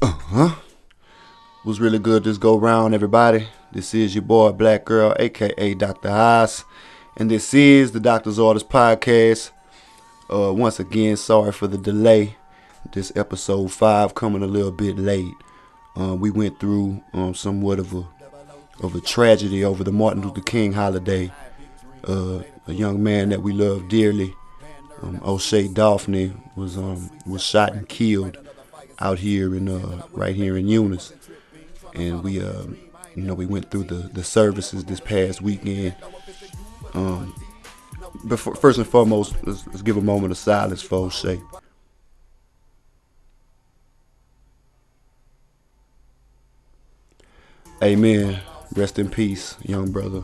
Was really good this go round, everybody. This is your boy Black Girl, aka Dr. H.A.A.S, and this is the Doctor's Orders podcast. Once again, sorry for the delay. This episode 5 coming a little bit late. We went through somewhat of a tragedy over the Martin Luther King holiday. A young man that we love dearly, O'Shea Daphne, was shot and killed out here right here in Eunice. And we went through the services this past weekend. But first and foremost, let's give a moment of silence for O'Shea. Amen. Rest in peace, young brother.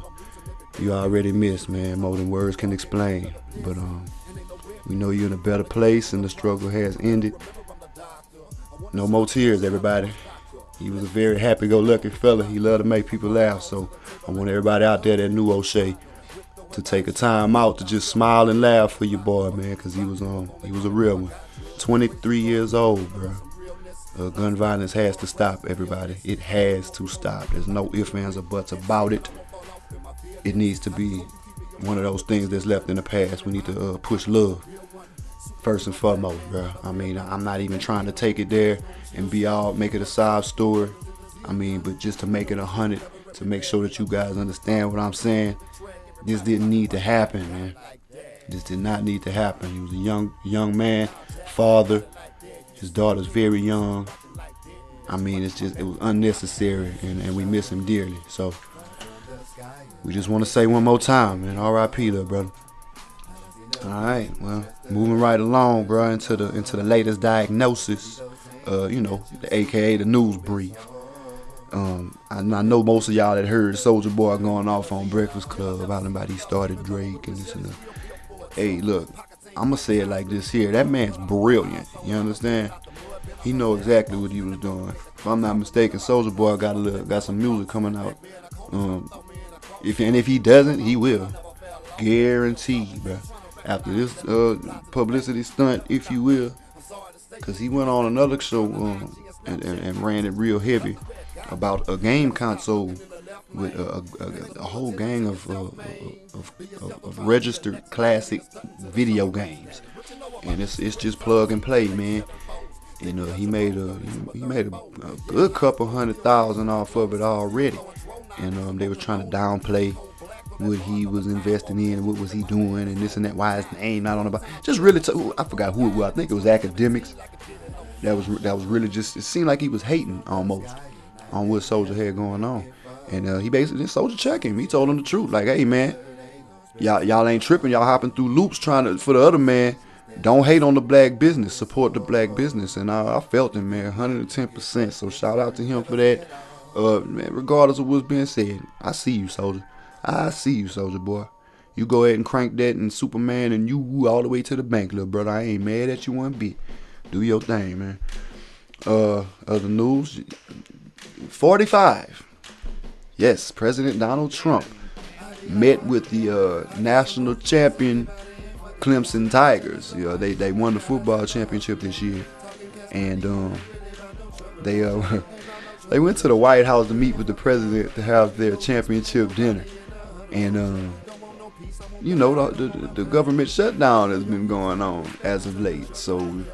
You already missed, man. More than words can explain. But we know you're in a better place and the struggle has ended. No more tears, everybody. He was a very happy-go-lucky fella. He loved to make people laugh. So I want everybody out there that knew O'Shea to take a time out to just smile and laugh for your boy, man, because he was a real one. 23 years old, bro. Gun violence has to stop, everybody. It has to stop. There's no ifs, ands, or buts about it. It needs to be one of those things that's left in the past. We need to push love first and foremost, bro. I mean, I'm not even trying to take it there and make it a sob story. I mean, but just to make it 100, to make sure that you guys understand what I'm saying. This didn't need to happen, man. This did not need to happen. He was a young man, father. His daughter's very young. I mean, it was unnecessary, and we miss him dearly. So we just want to say one more time, man. R.I.P. little brother. All right, well, moving right along, bro, into the latest diagnosis. The AKA the news brief. I know most of y'all that heard Soulja Boy going off on Breakfast Club about he started Drake and this and that. Hey, look, I'ma say it like this here. That man's brilliant. You understand? He know exactly what he was doing. If I'm not mistaken, Soulja Boy got some music coming out. If he doesn't, he will. Guaranteed, bro. After this publicity stunt, if you will, because he went on another show and ran it real heavy about a game console with a whole gang of registered classic video games, and it's just plug and play, man. And he made a good couple $100,000 off of it already, and they were trying to downplay what he was investing in, what was he doing, and this and that. Why his name not on the box? Just really, I forgot who it was. I think it was Academics. That was really just. It seemed like he was hating almost on what Soulja had going on, and he basically Soulja checked him. He told him the truth, like, hey man, y'all ain't tripping. Y'all hopping through loops trying to for the other man. Don't hate on the black business. Support the black business, and I felt him, man, 110%. So shout out to him for that. Man, regardless of what's being said, I see you, Soulja. I see you, Soulja Boy. You go ahead and crank that and Superman and you all the way to the bank, little brother. I ain't mad at you one bit. Do your thing, man. Other news. 45. Yes, President Donald Trump met with the national champion Clemson Tigers. They won the football championship this year, and they they went to the White House to meet with the president to have their championship dinner. And the government shutdown has been going on as of late. So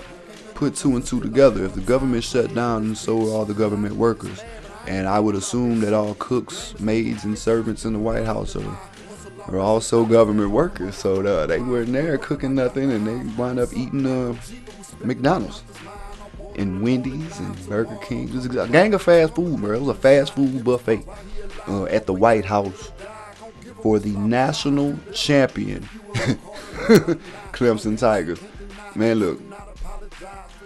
put two and two together. If the government shut down, and so are all the government workers. And I would assume that all cooks, maids, and servants in the White House are also government workers. So they weren't there cooking nothing, and they wound up eating McDonald's and Wendy's and Burger King. It was a gang of fast food, bro. It was a fast food buffet at the White House for the national champion Clemson Tigers. Man, look,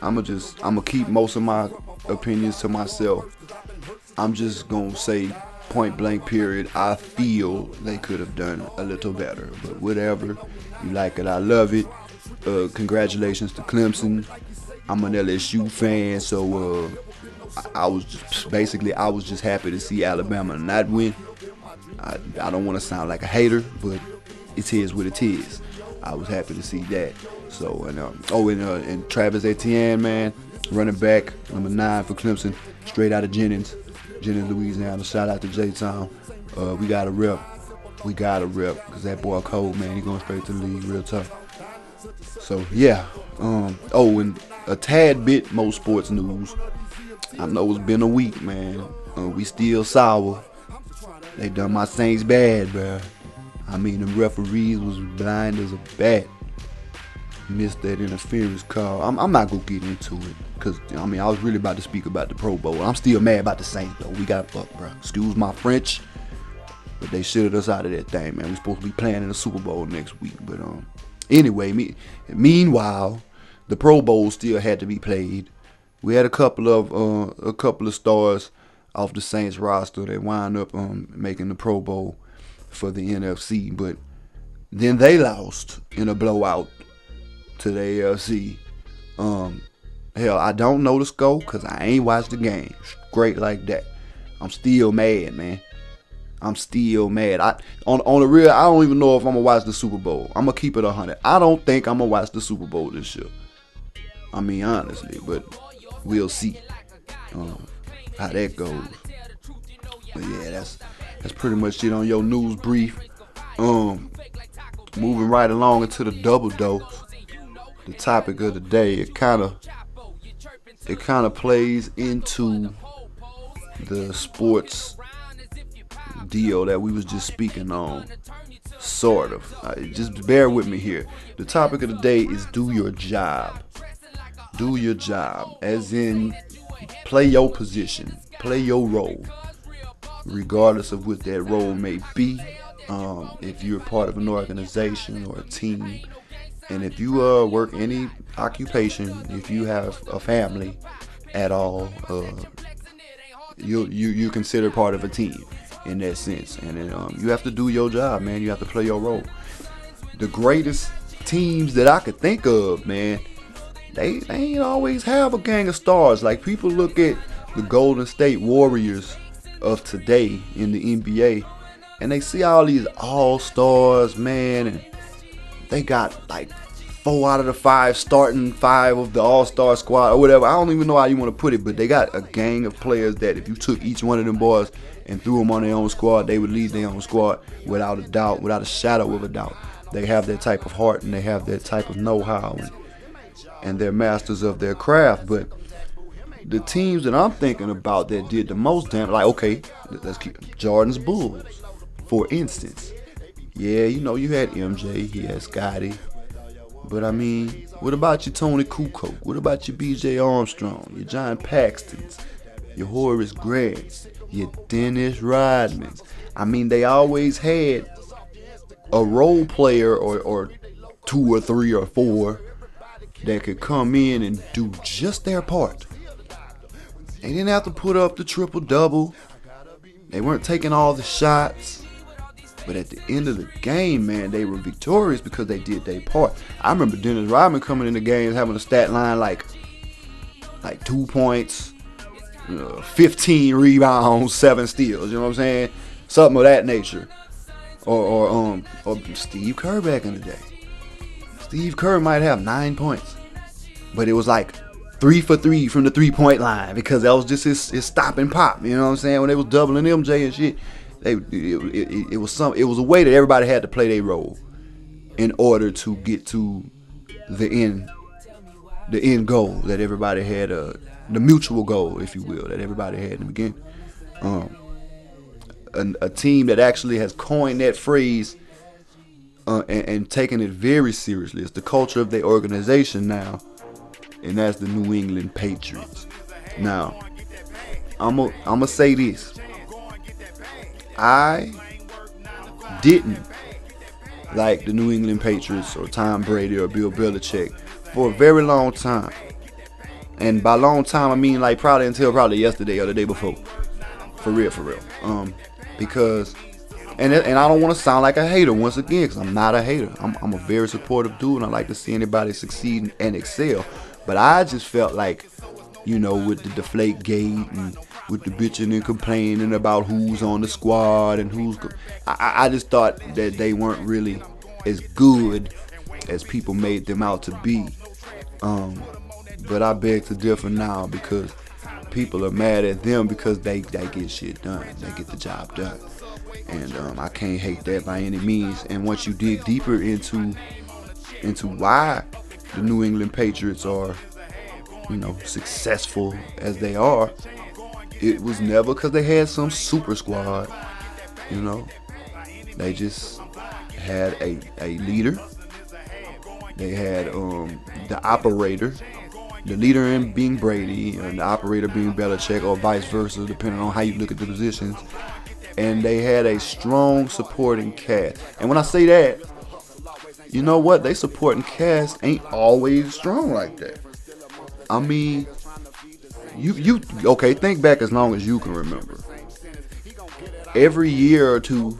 I'ma keep most of my opinions to myself. I'm just gonna say point blank period, I feel they could have done a little better, but whatever. You like it, I love it. Congratulations to Clemson. I'm an LSU fan, so I was just happy to see Alabama not win. I don't want to sound like a hater, but it is what it is. I was happy to see that. So and Travis Etienne, man, Running back, number 9 for Clemson, straight out of Jennings, Louisiana. Shout out to J-Town. We got a rep. We got a rep because that boy cold, man. He going straight to the league, real tough. So yeah. And a tad bit more sports news. I know it's been a week, man. We still sour. They done my Saints bad, bruh. I mean, the referees was blind as a bat. Missed that interference call. I'm not gonna get into it because I was really about to speak about the Pro Bowl. I'm still mad about the Saints though. We got fucked, bro. Excuse my French, but they shitted us out of that thing, man. We supposed to be playing in the Super Bowl next week, but anyway, meanwhile, the Pro Bowl still had to be played. We had a couple of stars off the Saints roster that wound up making the Pro Bowl for the NFC, but then they lost in a blowout to the AFC. Hell, I don't know the score because I ain't watched the game. Great like that. I'm still mad, man. I'm still mad. On the real, I don't even know if I'm gonna watch the Super Bowl. I'm gonna keep it 100. I don't think I'm gonna watch the Super Bowl this year. I mean, honestly, but we'll see how that goes. But yeah, that's pretty much it on your news brief. Moving right along into the double dose. The topic of the day, it kind of plays into the sports deal that we was just speaking on, sort of. Just bear with me here. The topic of the day is do your job. Do your job, as in play your position, play your role, regardless of what that role may be. If you're part of an organization or a team, and if you work any occupation, if you have a family at all, you consider part of a team in that sense. And then, you have to do your job, man. You have to play your role. The greatest teams that I could think of, man, they ain't always have a gang of stars. Like, people look at the Golden State Warriors of today in the NBA, and they see all these all-stars, man, and they got like 4 out of the 5 starting 5 of the all-star squad or whatever. I don't even know how you want to put it, but they got a gang of players that if you took each one of them boys and threw them on their own squad, they would lead their own squad without a doubt, without a shadow of a doubt. They have that type of heart and they have that type of know-how, and they're masters of their craft. But the teams that I'm thinking about that did the most damage, like, okay, let's keep Jordan's Bulls, for instance. Yeah, you had MJ, he had Scotty. But I mean, what about your Tony Kukoc? What about your B.J. Armstrong, your John Paxtons, your Horace Grants, your Dennis Rodmans? I mean, they always had a role player or 2 or 3 or 4 that could come in and do just their part. They didn't have to put up the triple-double. They weren't taking all the shots. But at the end of the game, man, they were victorious because they did their part. I remember Dennis Rodman coming in the game having a stat line like 2 points, 15 rebounds, 7 steals. You know what I'm saying? Something of that nature. Or Steve Kerr back in the day. Steve Kerr might have 9 points, but it was like 3 for 3 from the 3-point line because that was just his stop and pop. You know what I'm saying? When they was doubling MJ and shit. It was a way that everybody had to play their role in order to get to the end goal that everybody had, the mutual goal, if you will, that everybody had in the beginning. A team that actually has coined that phrase and taken it very seriously. It's the culture of their organization now, and that's the New England Patriots. Now, I'm gonna say this. I didn't like the New England Patriots or Tom Brady or Bill Belichick for a very long time. And by long time, I mean like probably until yesterday or the day before. For real. Because, and I don't want to sound like a hater once again, because I'm not a hater. I'm a very supportive dude, and I like to see anybody succeed and excel. But I just felt like, with the deflate gate and with the bitching and complaining about who's on the squad and I just thought that they weren't really as good as people made them out to be. But I beg to differ now because people are mad at them because they get shit done. They get the job done. And I can't hate that by any means. And once you dig deeper into why the New England Patriots are, successful as they are, it was never because they had some super squad. They just had a leader. They had the operator, the leader in being Brady and the operator being Belichick, or vice versa, depending on how you look at the positions. And they had a strong supporting cast. And when I say that, you know what? They supporting cast ain't always strong like that. I mean, you okay? Think back as long as you can remember. Every year or two,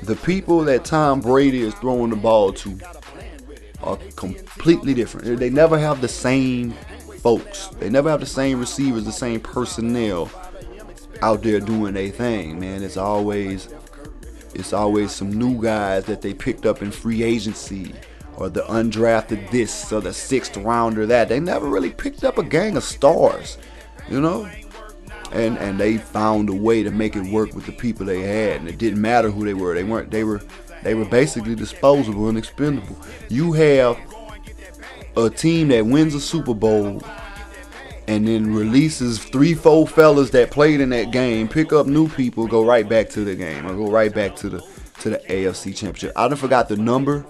the people that Tom Brady is throwing the ball to are completely different. They never have the same folks. They never have the same receivers, the same personnel out there doing their thing, man. It's always some new guys that they picked up in free agency, or the undrafted this or the sixth rounder that. They never really picked up a gang of stars, and they found a way to make it work with the people they had, and it didn't matter who they were. They were basically disposable and expendable. You have a team that wins a Super Bowl and then releases 3-4 fellas that played in that game, pick up new people, go right back to the game, or go right back to the AFC Championship. I done forgot the number,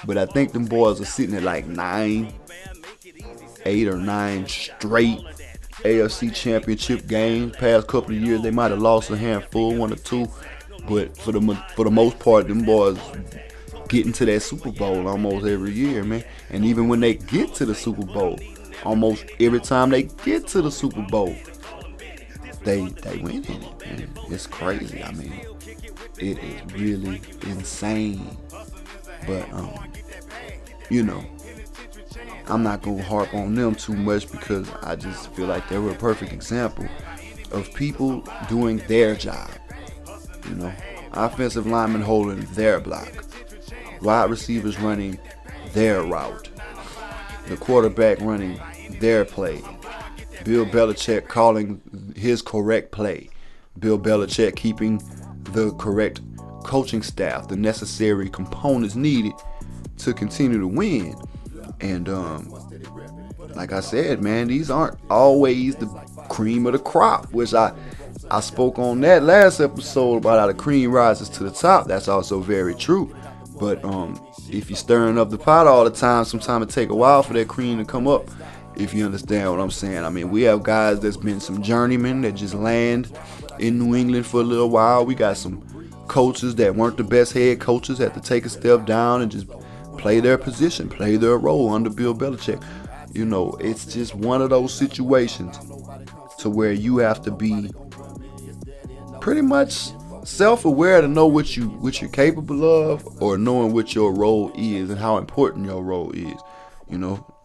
but I think them boys are sitting at like 8 or 9 straight AFC Championship games. Past couple of years, they might have lost a handful, 1 or 2, but for the most part, them boys getting to that Super Bowl almost every year, man. And even when they get to the Super Bowl, almost every time they get to the Super Bowl, they win in it, man. It's crazy. I mean, it is really insane. But I'm not gonna harp on them too much because I just feel like they were a perfect example of people doing their job. Offensive linemen holding their block, wide receivers running their route, the quarterback running their play, Bill Belichick calling his correct play, Bill Belichick keeping the correct coaching staff, the necessary components needed to continue to win. And like I said, man, these aren't always the cream of the crop, which I spoke on that last episode about how the cream rises to the top. That's also very true. But if you're stirring up the pot all the time, sometimes it take a while for that cream to come up, if you understand what I'm saying. I mean, we have guys that's been some journeymen that just land in New England for a little while. We got some coaches that weren't the best head coaches, had to take a step down and just play their position, play their role under Bill Belichick. It's just one of those situations to where you have to be pretty much self-aware to know what you're capable of, or knowing what your role is and how important your role is.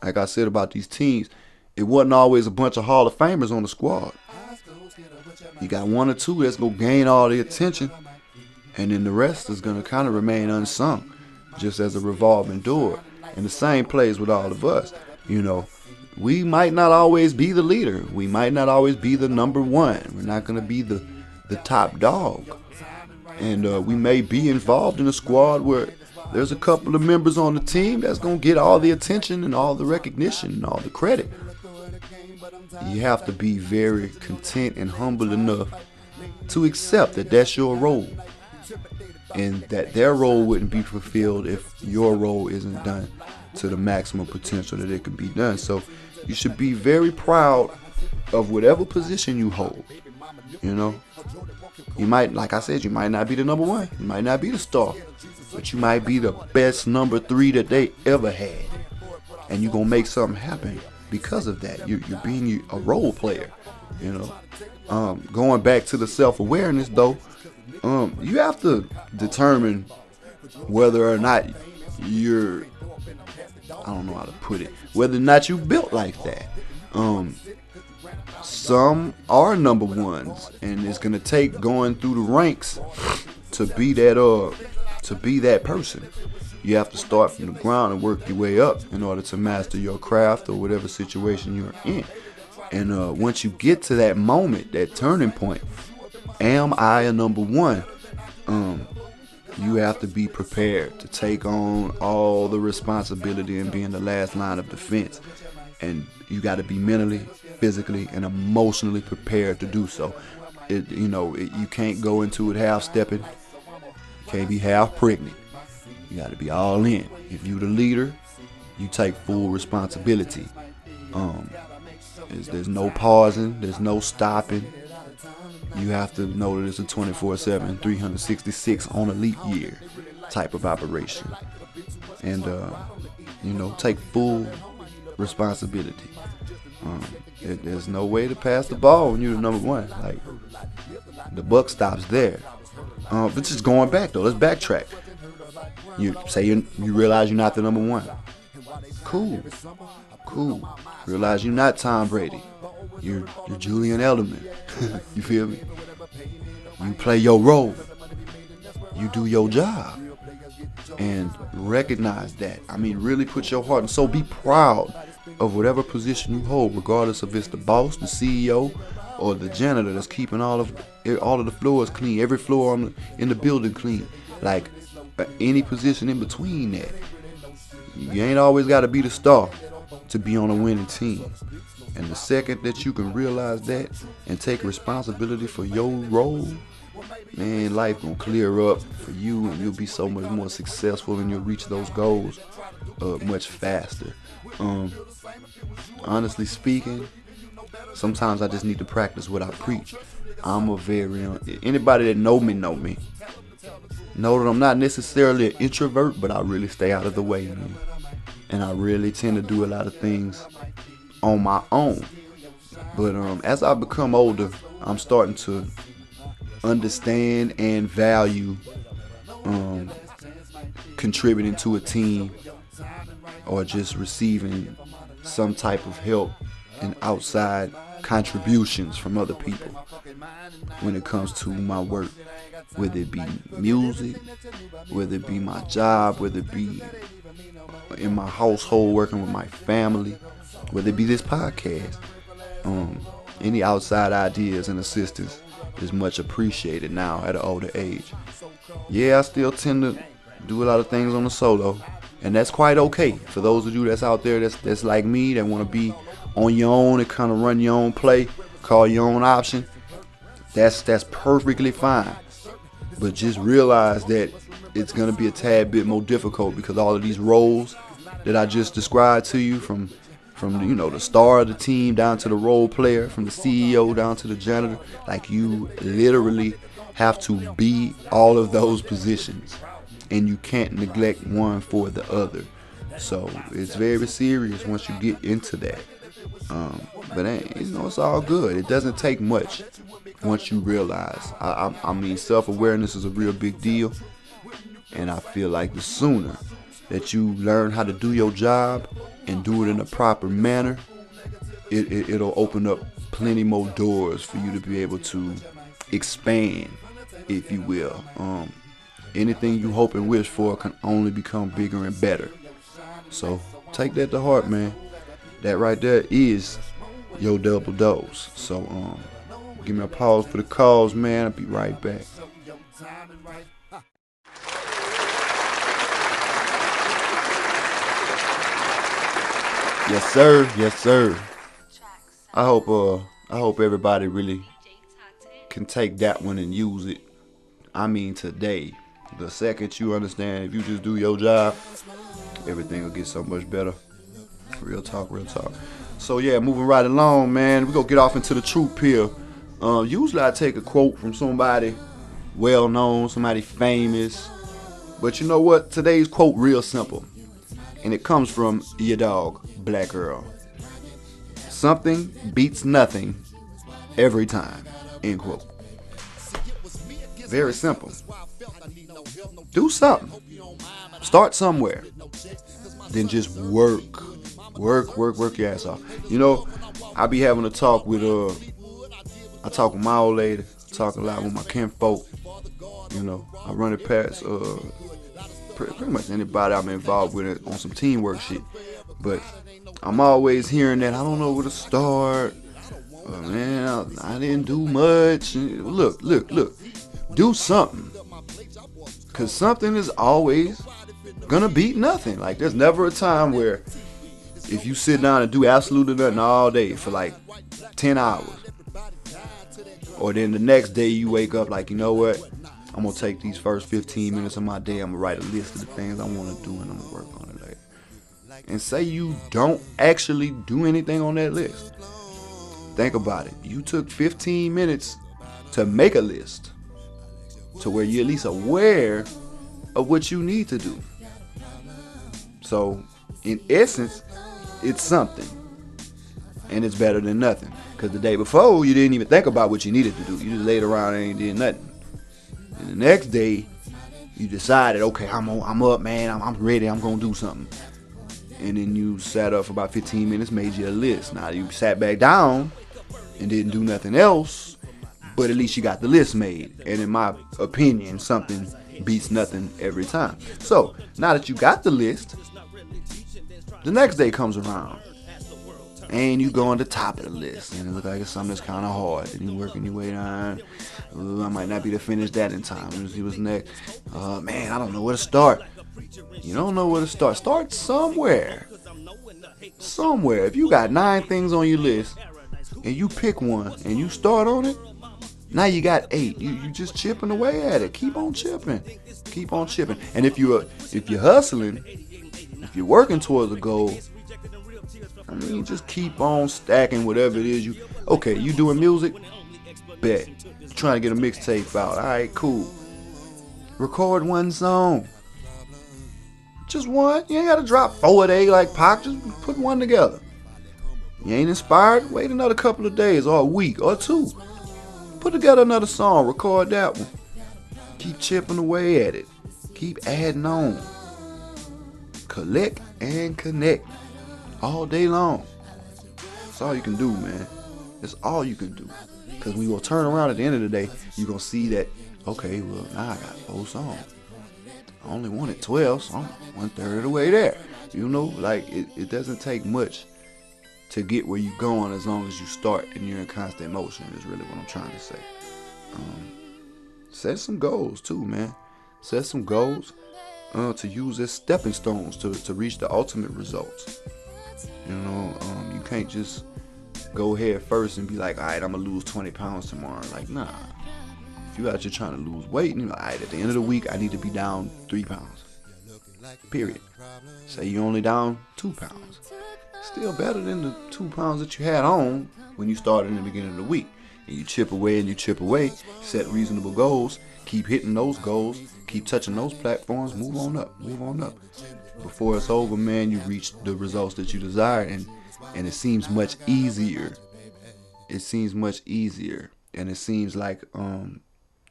Like I said about these teams, it wasn't always a bunch of Hall of Famers on the squad. You got 1 or 2 that's going to gain all the attention, and then the rest is going to kind of remain unsung, just as a revolving door. And the same plays with all of us. We might not always be the leader. We might not always be the number one. We're not going to be the top dog. And we may be involved in a squad where there's a couple of members on the team that's going to get all the attention and all the recognition and all the credit. You have to be very content and humble enough to accept that that's your role, and that their role wouldn't be fulfilled if your role isn't done to the maximum potential that it can be done. So you should be very proud of whatever position you hold. You might, like I said, you might not be the number one, you might not be the star, but you might be the best number 3 that they ever had, and you're gonna make something happen because of that. You're being a role player. Going back to the self-awareness though, you have to determine whether or not I don't know how to put it, whether or not you built like that. Some are number ones, and it's gonna take going through the ranks to be that person. You have to start from the ground and work your way up in order to master your craft or whatever situation you're in. And once you get to that moment, that turning point, am I a number one? You have to be prepared to take on all the responsibility and being the last line of defense. And you got to be mentally, physically, and emotionally prepared to do so. You can't go into it half stepping. You can't be half pregnant. You got to be all in. If you the leader, you take full responsibility. There's no pausing. There's no stopping. You have to know that it's a 24/7, 366 on a leap year type of operation. And, take full responsibility. There's no way to pass the ball when you're the number one. Like, the buck stops there. But just going back, though, let's backtrack. You say you realize you're not the number one. Cool. Realize you're not Tom Brady. You're Julian Edelman. You feel me? You play your role. You do your job. And recognize that. I mean, really put your heart and soul. Be proud of whatever position you hold, regardless of it's the boss, the CEO, or the janitor that's keeping all of the floors clean, every floor in the building clean. Like, any position in between that. You ain't always got to be the star to be on a winning team. And the second that you can realize that and take responsibility for your role, man, life gonna clear up for you, and you'll be so much more successful, and you'll reach those goals much faster. Honestly speaking, sometimes I just need to practice what I preach. Anybody that know me know that I'm not necessarily an introvert, but I really stay out of the way, man. And I really tend to do a lot of things on my own. But as I become older, I'm starting to understand and value contributing to a team or just receiving some type of help and outside contributions from other people when it comes to my work, whether it be music, whether it be my job, whether it be in my household working with my family, whether it be this podcast. Any outside ideas and assistance is much appreciated now at an older age. Yeah, I still tend to do a lot of things on the solo, and that's quite okay. For those of you that's out there that's like me, that want to be on your own and kind of run your own play, call your own option, that's perfectly fine. But just realize that it's going to be a tad bit more difficult, because all of these roles that I just described to you, from the star of the team down to the role player, from the CEO down to the janitor, like, you literally have to be all of those positions, and you can't neglect one for the other. So it's very serious once you get into that. But it's all good. It doesn't take much once you realize. I mean, self-awareness is a real big deal, and I feel like the sooner that you learn how to do your job and do it in a proper manner, it'll open up plenty more doors for you to be able to expand, if you will. Anything you hope and wish for can only become bigger and better. So take that to heart, man. That right there is your double dose. So give me a pause for the calls, man. I'll be right back. Yes, sir. I hope everybody really can take that one and use it. I mean, today, the second you understand, if you just do your job, everything will get so much better. Real talk. So yeah, moving right along, man. We're gonna get off into the truth pill. Usually I take a quote from somebody well known, somebody famous. But you know what? Today's quote real simple. And it comes from your dog, Black Earl. Something beats nothing every time. End quote. Very simple. Do something. Start somewhere. Then just work your ass off. I be having a talk with I talk with my old lady, talk a lot with my kinfolk. I run it past pretty much anybody I'm involved with on some teamwork shit. But I'm always hearing that I don't know where to start. Man, I didn't do much. Look. Do something. Because something is always gonna beat nothing. Like, there's never a time where if you sit down and do absolutely nothing all day for like 10 hours, or then the next day you wake up like, you know what, I'm gonna take these first 15 minutes of my day, I'm gonna write a list of the things I want to do, and I'm gonna work on it later. And say you don't actually do anything on that list. Think about it. You took 15 minutes to make a list to where you're at least aware of what you need to do. So, in essence, it's something. And it's better than nothing. Because the day before, you didn't even think about what you needed to do. You just laid around and ain't did nothing. And the next day, you decided, okay, I'm up, man. I'm ready. I'm going to do something. And then you sat up for about 15 minutes, made you a list. Now, you sat back down and didn't do nothing else. But at least you got the list made. And in my opinion, something beats nothing every time. So, now that you got the list, the next day comes around. And you go on the top of the list. And it looks like it's something that's kind of hard. And you working your way down. I might not be able to finish that in time. Let's see what's next. Man, I don't know where to start. You don't know where to start. Start somewhere. Somewhere. If you got 9 things on your list, and you pick one, and you start on it, now you got 8. You just chipping away at it. Keep on chipping. Keep on chipping. And if you're hustling, if you're working towards a goal, I mean, just keep on stacking whatever it is you. Okay, you doing music? Bet. You're trying to get a mixtape out. All right, cool. Record one song. Just one. You ain't got to drop 4 a day like Pac. Just put one together. You ain't inspired? Wait another couple of days or a week or 2. Put together another song. Record that one. Keep chipping away at it. Keep adding on. Collect and connect. All day long. That's all you can do, man. That's all you can do. Because when you will turn around at the end of the day, you're going to see that, okay, well, now I got 4 songs. I only wanted 12, so I'm 1/3 of the way there. You know, like, it doesn't take much to get where you're going as long as you start and you're in constant motion is really what I'm trying to say. Set some goals too, man. Set some goals to use as stepping stones to reach the ultimate results. You know, you can't just go ahead first and be like, all right, I'm going to lose 20 pounds tomorrow. Like, nah. If you're out here trying to lose weight, and you're like, all right, at the end of the week, I need to be down 3 pounds. Period. Say you're only down 2 pounds. Still better than the 2 pounds that you had on when you started in the beginning of the week. And you chip away and you chip away. Set reasonable goals. Keep hitting those goals. Keep touching those platforms. Move on up. Move on up. Before it's over, man, you reach the results that you desire, and it seems much easier. It seems much easier, and it seems like,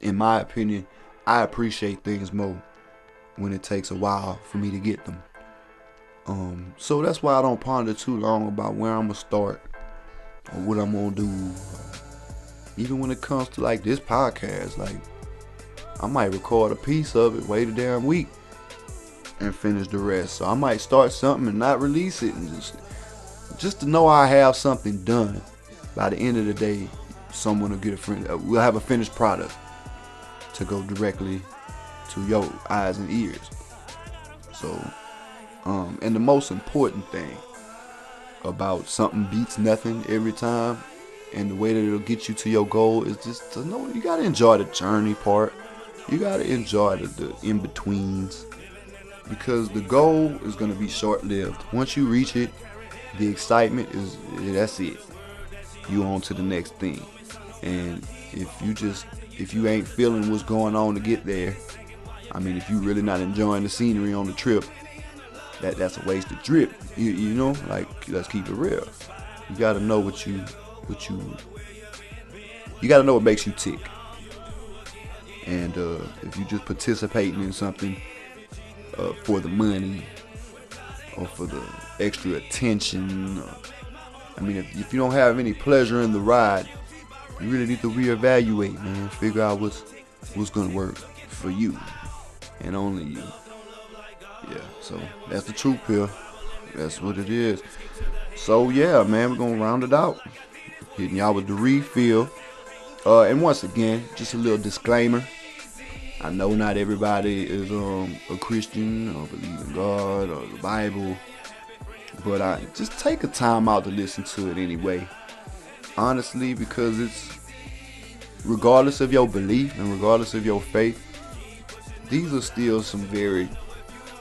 in my opinion, I appreciate things more when it takes a while for me to get them. So that's why I don't ponder too long about where I'm gonna start or what I'm gonna do. Even when it comes to like this podcast, like I might record a piece of it, wait a damn week, and finish the rest. So I might start something and not release it, and just to know I have something done. By the end of the day, someone will get we'll have a finished product to go directly to your eyes and ears. So, and the most important thing about something beats nothing every time, and the way that it'll get you to your goal is just to know you gotta enjoy the journey part. You gotta enjoy the in-betweens, because the goal is gonna be short-lived. Once you reach it, the excitement that's it. You on to the next thing. And if you ain't feeling what's going on to get there, I mean, if you really not enjoying the scenery on the trip, that's a wasted trip. You know, like, let's keep it real. You gotta know you gotta know what makes you tick. And if you just participating in something for the money or for the extra attention, I mean, if you don't have any pleasure in the ride, you really need to reevaluate, man. Figure out what's gonna work for you and only you. Yeah, so that's the truth here. That's what it is. So yeah, man, we're gonna round it out. Hitting y'all with the refill. And once again, just a little disclaimer. I know not everybody is a Christian or believe in God or the Bible, but I just take a time out to listen to it anyway. Honestly, because it's regardless of your belief and regardless of your faith, these are still some very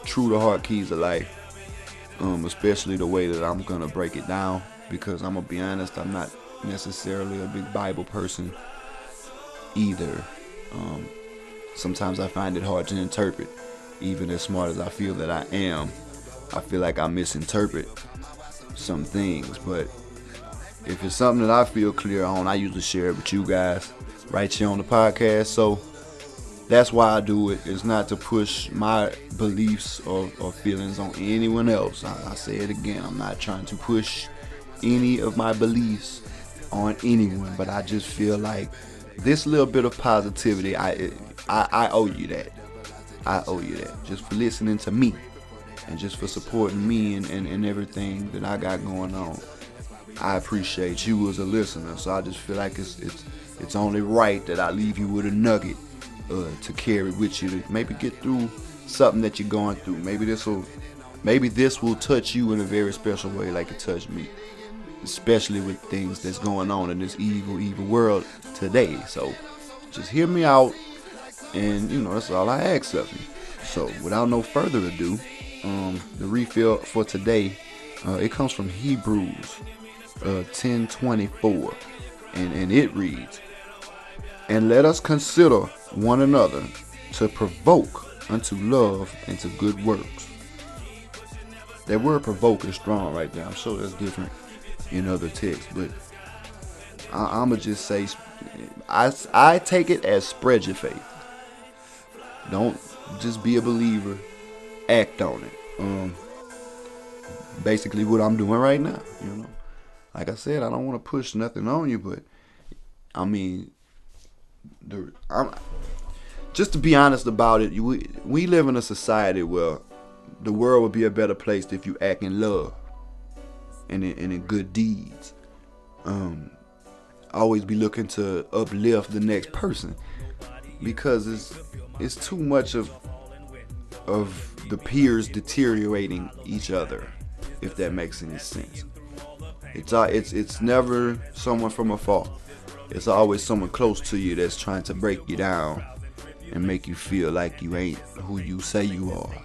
true to heart keys of life. Especially the way that I'm gonna break it down, because I'm gonna be honest, I'm not necessarily a big Bible person either. Sometimes I find it hard to interpret, even as smart as I feel that I am. I feel like I misinterpret some things, but if it's something that I feel clear on, I usually share it with you guys right here on the podcast. So that's why I do it. It's not to push my beliefs or feelings on anyone else. I say it again. I'm not trying to push any of my beliefs on anyone, but I just feel like this little bit of positivity, I owe you that. I owe you that. Just for listening to me and just for supporting me and everything that I got going on. I appreciate you as a listener, so I just feel like it's only right that I leave you with a nugget to carry with you to maybe get through something that you're going through. Maybe this will touch you in a very special way, like it touched me, especially with things that's going on in this evil world today. So just hear me out, and that's all I ask of you. So without no further ado, the refill for today, it comes from Hebrews 10:24, and it reads, "And let us consider one another to provoke unto love and to good works." That word provoke is strong right there. I'm sure that's different in other texts, but I'ma just say, I take it as spread your faith. Don't just be a believer, act on it. Basically what I'm doing right now, Like I said, I don't want to push nothing on you, but I mean, just to be honest about it, we live in a society where the world would be a better place if you act in love and in good deeds. Always be looking to uplift the next person, because it's too much of the peers deteriorating each other, if that makes any sense. It's never someone from afar. It's always someone close to you that's trying to break you down and make you feel like you ain't who you say you are.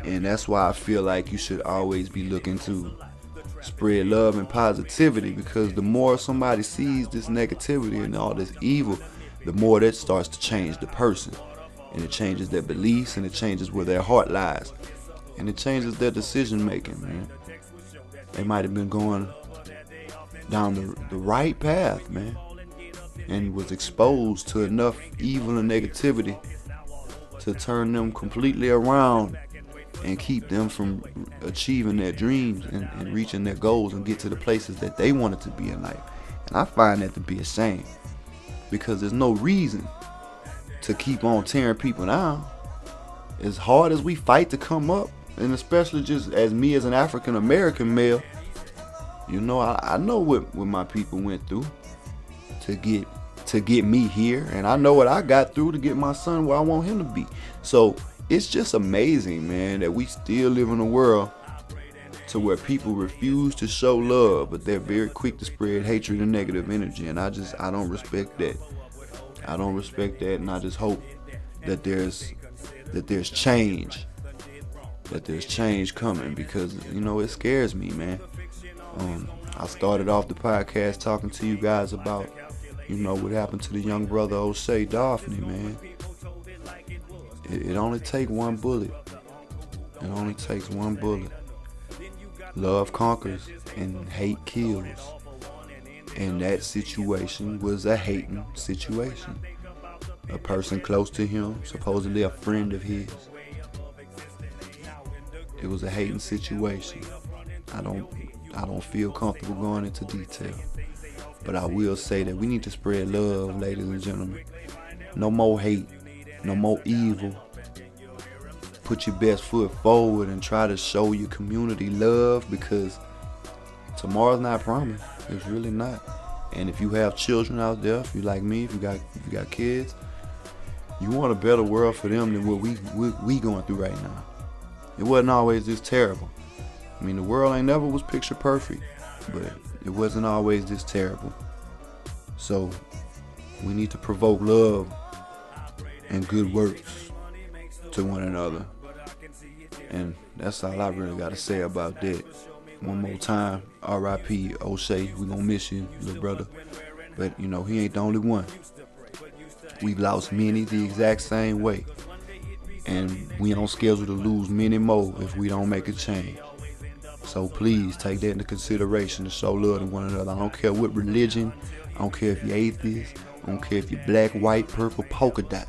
And that's why I feel like you should always be looking to spread love and positivity, because the more somebody sees this negativity and all this evil, the more that starts to change the person. And it changes their beliefs, and it changes where their heart lies. And it changes their decision making, man. They might have been going down the right path, man, and was exposed to enough evil and negativity to turn them completely around and keep them from achieving their dreams and reaching their goals and get to the places that they wanted to be in life. And I find that to be a shame, because there's no reason to keep on tearing people down. As hard as we fight to come up, and especially just as me as an African American male, I know what my people went through to get me here, and I know what I got through to get my son where I want him to be. So it's just amazing, man, that we still live in a world to where people refuse to show love, but they're very quick to spread hatred and negative energy. And I don't respect that. I don't respect that, and I just hope that there's change. That there's change coming, because it scares me, man. I started off the podcast talking to you guys about what happened to the young brother O'Shea Daphne, man. It only takes one bullet. It only takes one bullet. Love conquers and hate kills. And that situation was a hating situation. A person close to him, supposedly a friend of his. It was a hating situation. I don't feel comfortable going into detail, but I will say that we need to spread love, ladies and gentlemen. No more hate, no more evil. put your best foot forward and try to show your community love, because tomorrow's not promised. It's really not. And if you have children out there, if you like me, if you got kids, you want a better world for them than what we going through right now. It wasn't always this terrible. I mean, the world ain't never was picture perfect, but it wasn't always this terrible. So we need to provoke love and good works to one another. And that's all I really got to say about that. One more time, R.I.P. O'Shea. We gonna miss you, little brother. But you know, he ain't the only one. We've lost many the exact same way. And we on schedule to lose many more if we don't make a change. So please take that into consideration to show love to one another. I don't care what religion. I don't care if you're atheist. I don't care if you're black, white, purple, polka dot.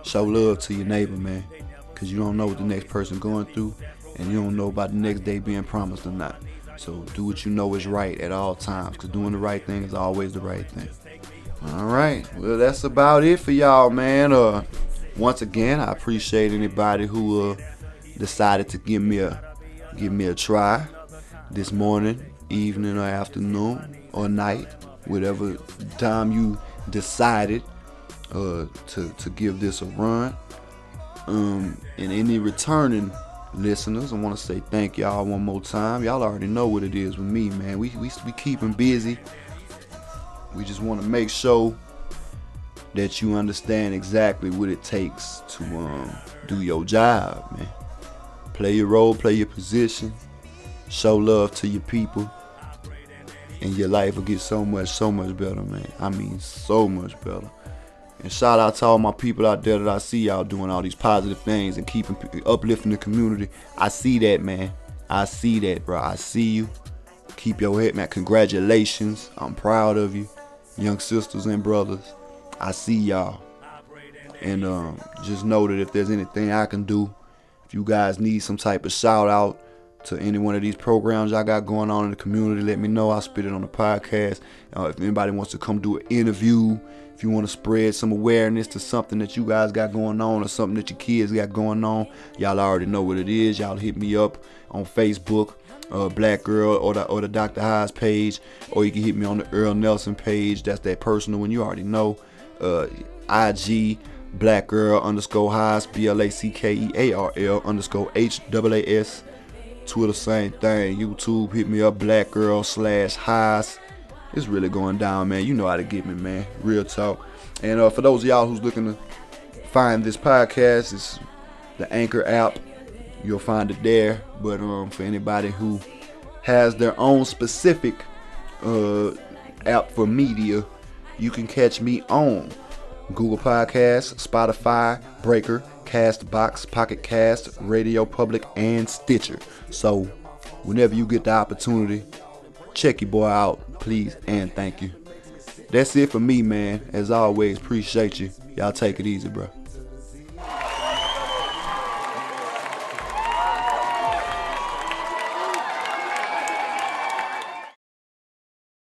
Show love to your neighbor, man. Because you don't know what the next person going through. And you don't know about the next day being promised or not. So do what you know is right at all times. Because doing the right thing is always the right thing. Alright. Well, that's about it for y'all, man. Once again, I appreciate anybody who decided to give me a try this morning, evening, or afternoon, or night, whatever time you decided to give this a run. And any returning listeners, I want to say thank y'all one more time. Y'all already know what it is with me, man. We keep them busy. We just want to make sure that you understand exactly what it takes to do your job, man. Play your role, play your position, show love to your people, and your life will get so much better, man. I mean, so much better. And shout out to all my people out there that I see y'all doing all these positive things and keeping uplifting the community. I see that, man. I see that, bro. I see you. Keep your head, man. Congratulations. I'm proud of you, young sisters and brothers. I see y'all. And just know that if there's anything I can do, if you guys need some type of shout out to any one of these programs I got going on in the community, let me know. I'll spit it on the podcast. If anybody wants to come do an interview, if you want to spread some awareness to something that you guys got going on or something that your kids got going on, y'all already know what it is. Y'all hit me up on Facebook, Black Earl, or the Dr. HAAS page, or you can hit me on the Earl Nelson page. That's that personal one, you already know. IG Black Earl _HAAS, BLACKEARL _HAAS. Twitter, same thing. YouTube, hit me up, Black Earl /HAAS. It's really going down, man. You know how to get me, man. Real talk. And for those of y'all who's looking to find this podcast, it's the Anchor app. You'll find it there. But for anybody who has their own specific app for media, you can catch me on Google Podcasts, Spotify, Breaker, Castbox, Pocket Cast, Radio Public, and Stitcher. So whenever you get the opportunity, check your boy out, please, and thank you. That's it for me, man. As always, appreciate you. Y'all take it easy, bro.